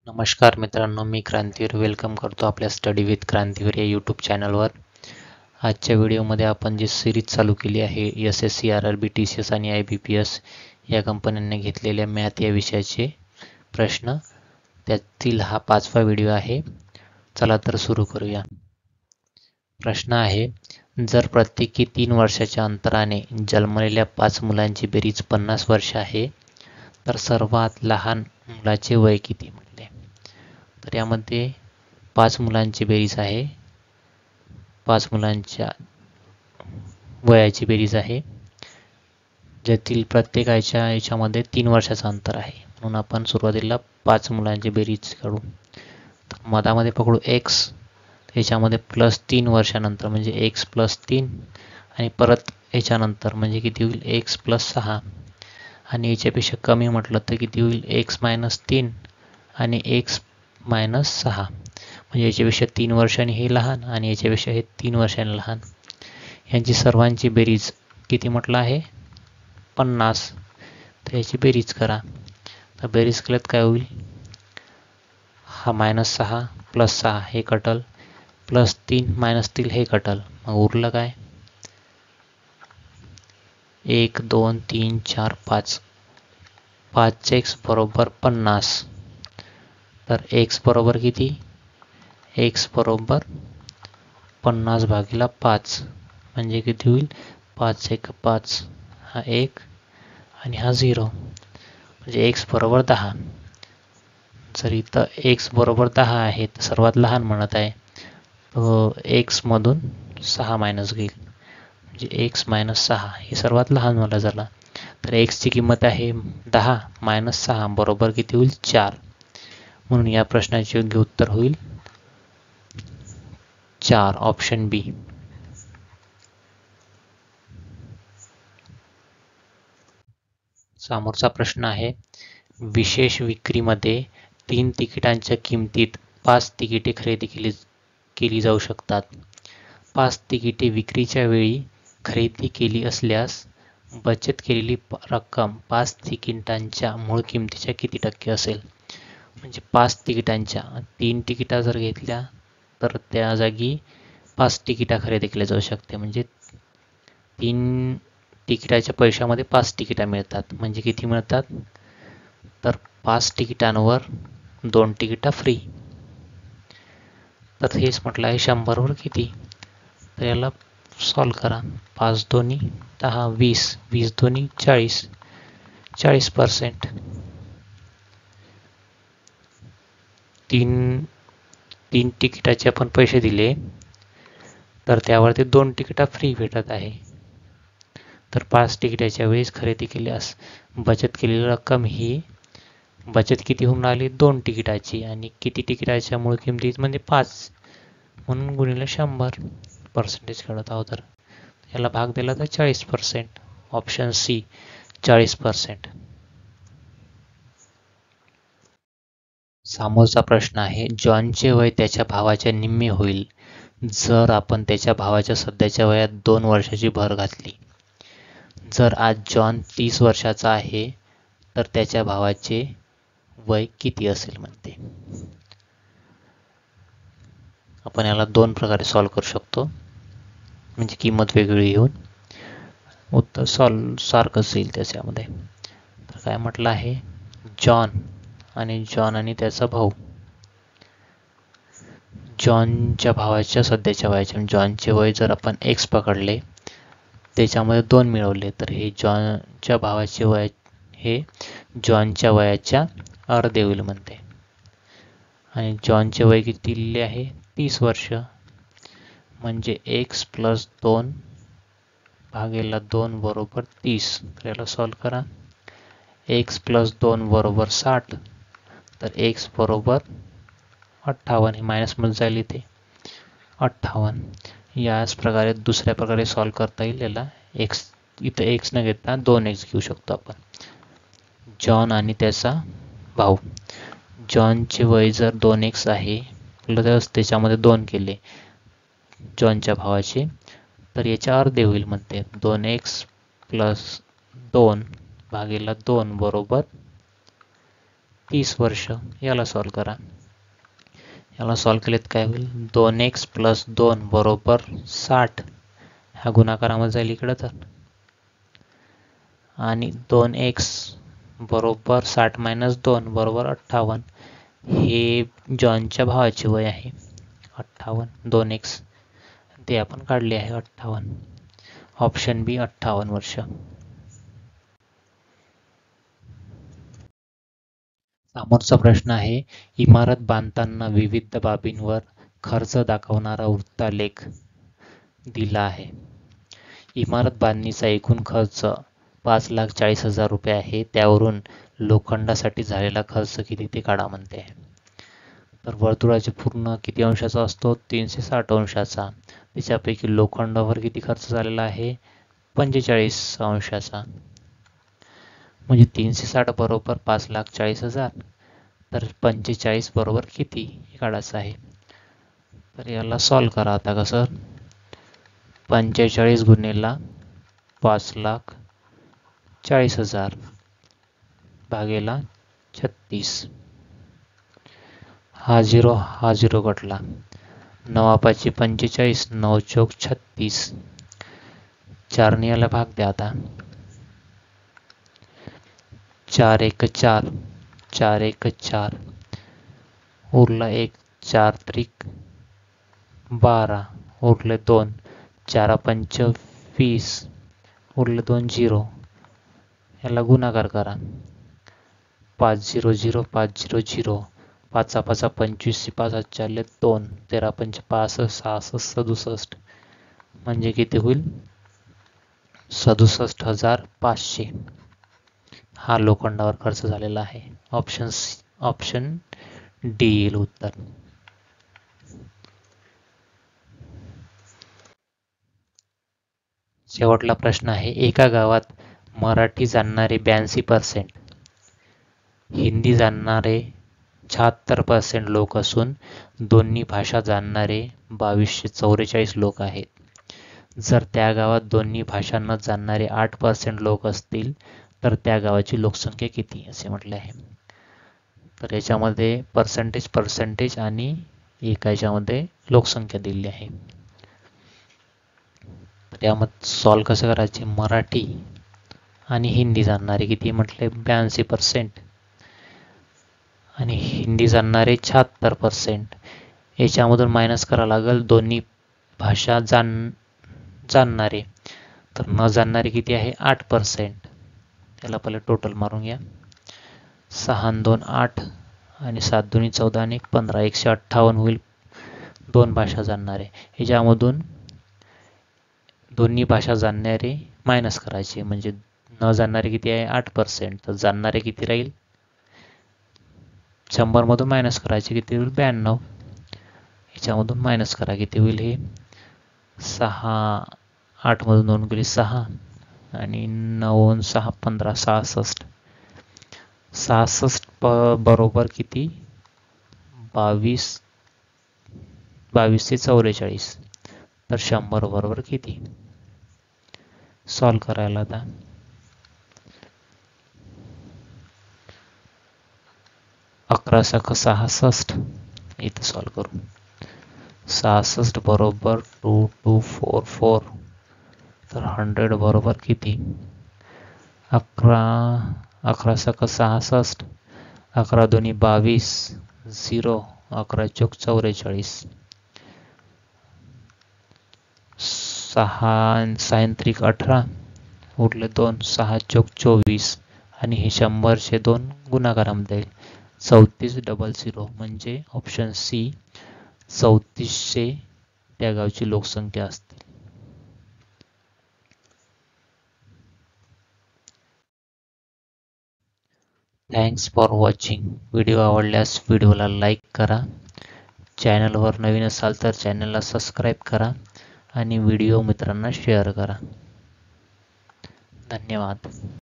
नमस्कार मित्रांनो, मी क्रांतीवीर वेलकम करतो आपल्या स्टडी विथ क्रांतीवीर या यूट्यूब चॅनलवर. आजच्या व्हिडिओमध्ये आपण जी सिरीज चालू केली आहे SSC, RRB, TCS आणि IBPS या कंपन्यांनी घेतलेल्या मॅथ या विषयाचे प्रश्न, त्यातील हा 5वा व्हिडिओ आहे. चला तर सुरू करूया. प्रश्न आहे, जर प्रत्येकी 3 वर्षाच्या अंतराने जन्मलेल्या 5 मुलांची बेरीज 50 वर्ष आहे, तर सर्वात लहान मुलाचे वय किती म्हटले. तर यामध्ये 5 मुलांची बेरीज आहे, 5 मुलांच्या वयाची बेरीज आहे, ज्यातील प्रत्येकाच्या याच्यामध्ये 3 वर्षाचं अंतर आहे. म्हणून आपण सुरुवातीला 5 मुलांची बेरीज काढू. तर मधामध्ये पकडू x, याच्यामध्ये +3 वर्षानंतर म्हणजे x + 3 आणि परत याच्यानंतर म्हणजे किती होईल x + 6 आणि याच्यापेक्षा कमी म्हटलं तर किती होईल x - 3 आणि x - 6 म्हणजे याच्यापेक्षा 3 वर्षांनी हे लहान आणि याच्यापेक्षा हे 3 वर्षांनी लहान. यांची सर्वांची बेरीज किती म्हटलं आहे 50. तर याची बेरीज करा. तर बेरीज केल्यात काय होईल, हा -6 + 6 हे कटल, +3 - 3 हे कटल, मग उरलं काय 1 2 3 4 5. 5x = 50. तर x बरोबर किती, x बरोबर 50/5 म्हणजे किती होईल 5 × 5 हा 1 आणि हा 0 म्हणजे x बरोबर 10. जर इथं x बरोबर 10 आहे तर सर्वात लहान म्हणत आहे, तो x मधून 6 मायनस घेईल म्हणजे x - 6 हे सर्वात लहान मला झाला. तर x ची किंमत आहे 10 - 6 बरोबर किती होईल 4. म्हणून या प्रश्नाचे योग्य उत्तर होईल 4, ऑप्शन बी. समोरचा प्रश्न आहे, विशेष विक्रीमध्ये 3 तिकिटांच्या किमतीत 5 तिकिटे खरेदी केली जाऊ शकतात. 5 तिकिटे विक्रीच्या वेळी खरेदी केली असल्यास बचत केलेली रक्कम 5 तिकिटांच्या मूळ किमतीच्या किती टक्के असेल. म्हणजे 5 तिकिटांच्या 3 तिकिटा जर घेतल्या तर त्या जागी 5 तिकिटा खरेदी केल्या जाऊ शकते. म्हणजे 3 तिकिटाच्या पैशामध्ये 5 तिकिटा मिळतात. म्हणजे किती मिळतात, तर 5 तिकिटांवर 2 तिकिटा फ्री. तर हेच म्हटलं आहे 100 वर किती. तर याला सॉल्व करा. 5 दोन्ही 10, 20, 20 दोन्ही 40, 40%. 3 तिकिटाचे आपण पैसे दिले तर त्यावरती 2 तिकिटा फ्री भेटत आहे. तर 5 तिकिटाच्या वेळेस खरेदी केल्यास बचत केलेली रक्कम ही बचत किती होऊन राहिली 2 तिकिटाची आणि किती तिकिटाच्या मूळ किमतीत म्हणजे 5 म्हणून गुणिले 100% काढत आहोत. तर याला भाग दिला तर 40%, ऑप्शन सी 40%. समोरचा प्रश्न आहे, जॉनचे वय त्याच्या भावाच्या निम्मे होईल जर आपण त्याच्या भावाच्या सध्याच्या वयात 2 वर्षाची भर घातली. जर आज जॉन 30 वर्षाचा आहे तर त्याच्या भावाचे वय किती असेल म्हणते. आपण याला 2 प्रकारे सॉल्व करू शकतो, म्हणजे किंमत वेगळी घेऊन उत्तर सॉल्व सारखंच येईल त्याच्यामध्ये. तर काय म्हटलं आहे, जॉन आणि त्याचा भाऊ, जॉनच्या भावाच्या सध्याच्या वयाचे जॉनचे वय जर आपण x पकडले त्याच्यामध्ये 2 मिळवले तर हे जॉनच्या भावाचे वय हे जॉनच्या वयाच्या अर्धे होईल म्हणते. आणि जॉनचे वय किती दिलेले आहे 30 वर्ष म्हणजे x + 2 भागेला 2 बरोबर 30. तर याला सॉल्व करा. x + 2 बरोबर 60, तर x बरोबर 58, हे मायनसमध्ये जाईल इथे 58. याच प्रकारे दुसऱ्या प्रकारे सॉल्व करता येईल. याला इथं x न घेता 2x घेऊ शकतो आपण. जॉन आणि त्याचा भाऊ, जॉनचे वय जर 2x आहे प्लस त्याच्यामध्ये 2 केले जॉनच्या भावाचे तर याच्या अर्धे होईल म्हणते. 2x + 2 भागेला 2 बरोबर 30 वर्ष. याला सॉल्व करा. याला सॉल्व केलेत काय होईल, 2x + 2 बरोबर 60. हा गुणाकारामध्ये जाईल इकडं तर, आणि 2x बरोबर 60 - 2 बरोबर 58. हे जॉनच्या भावाचे वय आहे 58. 2x ते आपण काढले आहे 58. ऑप्शन बी 58 वर्ष. समोरचा प्रश्न आहे, इमारत बांधताना विविध बाबींवर खर्च दाखवणारा वृत्तालेख दिला आहे. इमारत बांधणीचा एकूण खर्च 5,40,000 रुपये आहे. त्यावरून लोखंडासाठी झालेला खर्च किती ते काढा म्हणते. तर वर्तुळाचे पूर्ण किती अंशाचा असतो, 360 अंशाचा. त्याच्यापैकी लोखंडावर किती खर्च झालेला आहे, 45 अंशाचा. म्हणजे 360 बरोबर 5,40,000, तर 45 बरोबर किती हे काढायचं आहे. तर याला सॉल्व करा. आता कसं, 45 गुणिले 5,40,000 भागेला 36. हा 0 कटला. 9 × 5 = 45, 9 × 36. 4 ने याला भाग द्या. आता 4 × 1 = 4, 4 × 1 = 4, उरला 1, 4 × 3 = 12, उरले 2, 4 × 5 = 20, उरले 2 0. याला गुणाकार करा. 5 0 0 5 0 0, 5 5 25, 5 4 2, 13 5 65, 66 67. म्हणजे किती होईल, 67,500. हा लोखंडावर खर्च झालेला आहे. ऑप्शन डी येईल उत्तर. शेवटला प्रश्न आहे, एका गावात मराठी जाणणारे 82%, हिंदी जाणणारे 76% लोक असून दोन्ही भाषा जाणणारे 2244 लोक आहेत. जर त्या गावात दोन्ही भाषा न जाणणारे 8% लोक असतील तर त्या गावाची लोकसंख्या किती, असे म्हटले आहे. तर याच्यामध्ये पर्सेंटेज आणि एका याच्यामध्ये लोकसंख्या दिली आहे. तर यामध्ये सॉल्व कसं करायचे, मराठी आणि हिंदी जाणणारे किती म्हटले, 82%, आणि हिंदी जाणणारे 76%. याच्यामधून मायनस करावं लागेल दोन्ही भाषा जाणणारे. तर न जाणणारे किती आहे, 8%. त्याला पहिले टोटल मारून घ्या. 6 × 2 = 8, आणि 7 × 2 = 14, आणि 1 15, 158 होईल. 2 भाषा जाणणारे, ह्याच्यामधून दोन्ही भाषा जाणणारे मायनस करायचे. म्हणजे न जाणणारे किती आहे, 8%. तर जाणणारे किती राहील, 100 मधून मायनस करायचे, किती होईल, 92. ह्याच्यामधून मायनस करा, किती होईल, हे 6, 8 मधून 2 गेली 6, आणि 9 6 15, 66. 66 बरोबर किती, 22 ते 44. तर 100 बरोबर किती. सॉल्व करायला आता 11 × 66 इथं सॉल्व करू. 66 बरोबर 2244. तर 100 बरोबर किती, 11 × 66, 11 × 2 = 22, 0, 11 × 4 = 44, 6 × 3 = 18, उरले 2, 6 × 4 = 24, आणि हे 100 2 गुणाकारामध्ये येईल, 3400. म्हणजे ऑप्शन सी 3400 त्या गावची लोकसंख्या असते. Thanks for watching. व्हिडिओ आवडल्यास व्हिडिओला लाईक करा. चॅनलवर नवीन असाल तर चॅनलला सबस्क्राईब करा, आणि व्हिडिओ मित्रांना शेअर करा. धन्यवाद.